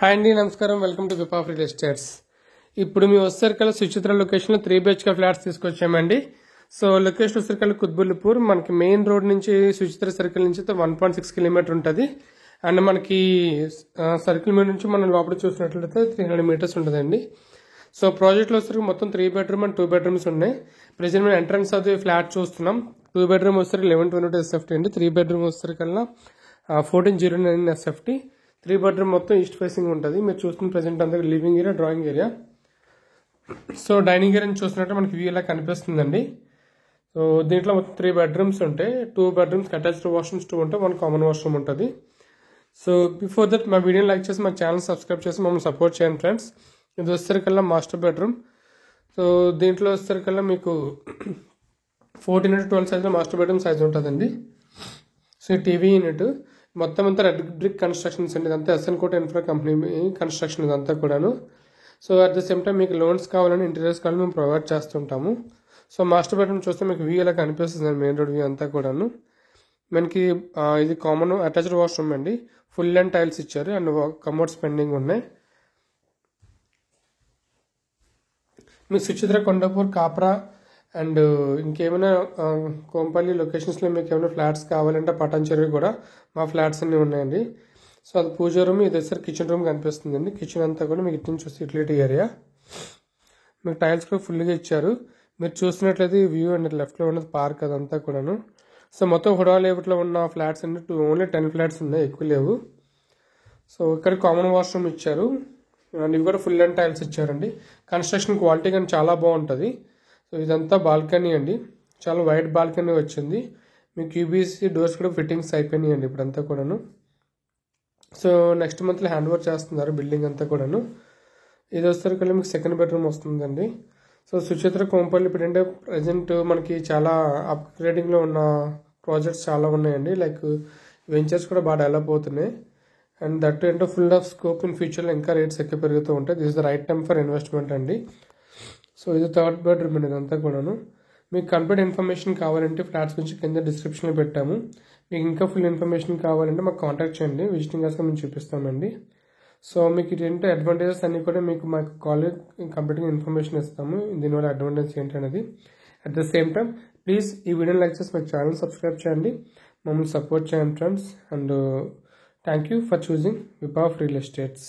Hi అండి, నమస్కారం. Welcome to Vipa real estates. ఇప్పుడు మీ వస్తరికల్ సుచిత్ర లొకేషన్లో 3 BHK ఫ్లాట్స్ తీసుకొచ్చామండి. సో లొకేషన్ వస్తరికల్ కుత్బుల్లిపూర్, మనకి మెయిన్ రోడ్ నుంచి సుచిత్ర సర్కిల్ నుంచి 1.6 కిలోమీటర్ ఉంటుంది. అండ్ మనకి సర్కిల్ మీద నుంచి మనం లోపల చూసినట్లయితే 300 మీటర్స్ ఉంటుందండి. సో ప్రాజెక్ట్లో వచ్చేసరికి మొత్తం 3 బెడ్రూమ్ అండ్ 2 బెడ్రూమ్స్ ఉన్నాయి. ప్రెజెంట్ మేము ఎంట్రన్స్ అది ఫ్లాట్ చూస్తున్నాం. 2 బెడ్రూమ్ వచ్చేసరికి 1122 SFT అండి. 3 బెడ్రూమ్ వచ్చేసరికల్లా 1409 SFT. 3 బెడ్రూమ్ మొత్తం ఈస్ట్ ఫేసింగ్ ఉంటుంది. మీరు చూస్తున్న ప్రెజెంట్ అంతా living area, drawing area. So dining area చూసినట్టు మనకి వ్యూ ఇలా కనిపిస్తుందండి. సో దీంట్లో మొత్తం 3 బెడ్రూమ్స్ ఉంటాయి. 2 బెడ్రూమ్స్ అటాచ్డ్ వాష్రూమ్స్ 2 ఉంటాయి, 1 కామన్ వాష్రూమ్ ఉంటుంది. సో బిఫోర్ దట్ మా వీడియోని లైక్ చేసి మా ఛానల్ సబ్స్క్రైబ్ చేసి మమ్మల్ని సపోర్ట్ చేయండి ఫ్రెండ్స్. ఇది వచ్చేసరికల్లా మాస్టర్ బెడ్రూమ్. సో దీంట్లో వచ్చేసరికల్లా మీకు 14x12 సైజులో మాస్టర్ బెడ్రూమ్ సైజ్ ఉంటుందండి. సో టీవీ యూనిట్ మొత్తం అంతా రెడ్ బ్రిక్ కన్స్ట్రక్షన్స్ అండి. ఇదంతా SN కోట ఇన్ఫ్రా కంపెనీ కన్స్ట్రక్షన్ ఇదంతా కూడాను. So at the same time మీకు లోన్స్ కావాలని, ఇంటీరియర్స్ కావాలని మేము ప్రొవైడ్ చేస్తుంటాము. సో మాస్టర్ బెడ్రూమ్ చూస్తే మీకు వ్యూ ఇలా కనిపిస్తుంది, మెయిన్ రోడ్ వ్యూ అంతా కూడాను. మనకి ఇది కామన్ అటాచ్డ్ వాష్రూమ్ అండి. ఫుల్ అండ్ టైల్స్ ఇచ్చారు అండ్ కమోడ్స్ పెండింగ్ ఉన్నాయి. మీకు సుచిత్ర, కొండాపూర్, కాప్రా అండ్ ఇంకేమైనా కోంపల్లి లొకేషన్స్లో మీకు ఏమైనా ఫ్లాట్స్ కావాలంటే పటాన్చెరువు కూడా మా ఫ్లాట్స్ అన్నీ ఉన్నాయండి. సో అది పూజ రూమ్, ఇది వచ్చేసరి కిచెన్ రూమ్ కనిపిస్తుందండి. కిచెన్ అంతా కూడా మీకు ఇటు నుంచి చూస్తే యూటిలిటీ ఏరియా. మీకు టైల్స్ కూడా ఫుల్గా ఇచ్చారు. మీరు చూస్తున్నట్లయితే ఈ వ్యూ అండ్ లెఫ్ట్లో ఉన్నది పార్క్ అదంతా కూడాను. సో మొత్తం హుడా లేఅవుట్లో ఉన్న ఫ్లాట్స్ అండి ఓన్లీ 10 ఫ్లాట్స్ ఉన్నాయి, ఎక్కువ లేవు. సో ఇక్కడ కామన్ వాష్రూమ్ ఇచ్చారు అండ్ ఇవి కూడా ఫుల్ అండ్ టైల్స్ ఇచ్చారండి. కన్స్ట్రక్షన్ క్వాలిటీ కానీ చాలా బాగుంటుంది. సో ఇదంతా బాల్కనీ అండి, చాలా వైడ్ బాల్కనీ వచ్చింది. మీకు యూబీసీ డోర్స్ కూడా ఫిట్టింగ్స్ అయిపోయినాయి అండి ఇప్పుడంతా కూడాను. సో నెక్స్ట్ మంత్లో హ్యాండ్ ఓవర్ చేస్తున్నారు బిల్డింగ్ అంతా కూడాను. ఇది వచ్చేసరికి మీకు సెకండ్ బెడ్రూమ్ వస్తుందండి. సో సుచిత్ర కోంపల్లి ఇప్పుడు అంటే ప్రజెంట్ మనకి చాలా అప్గ్రేడింగ్లో ఉన్న ప్రాజెక్ట్స్ చాలా ఉన్నాయండి. లైక్ వెంచర్స్ కూడా బాగా డెవలప్ అవుతున్నాయి. అండ్ దట్ ఏంటో ఫుల్ ఆఫ్ స్కోప్ ఇన్ ఫ్యూచర్లో ఇంకా రేట్స్ ఎక్కువ పెరుగుతూ ఉంటాయి. This is the right time for investment అండి. సో ఇది థర్డ్ బెడ్రూమ్ అండి ఇదంతా కూడాను. మీకు కంప్లీట్ ఇన్ఫర్మేషన్ కావాలంటే ఫ్లాట్స్ గురించి కింద డిస్క్రిప్షన్లో పెట్టాము. మీకు ఇంకా ఫుల్ ఇన్ఫర్మేషన్ కావాలంటే మాకు కాంటాక్ట్ చేయండి, విజిటింగ్ కార్డ్స్గా మేము చూపిస్తామండి. సో మీకు ఇదేంటో అడ్వాంటేజెస్ అన్నీ కూడా మీకు మాకు కాలేజ్ కంప్లీట్గా ఇన్ఫర్మేషన్ ఇస్తాము, దీనివల్ల అడ్వాంటేజ్ ఏంటి అనేది. At the same time please ఈ వీడియోని లైక్ చేసి మా ఛానల్ సబ్స్క్రైబ్ చేయండి, మమ్మల్ని సపోర్ట్ చేయండి friends. And thank you for choosing Vipa real estates.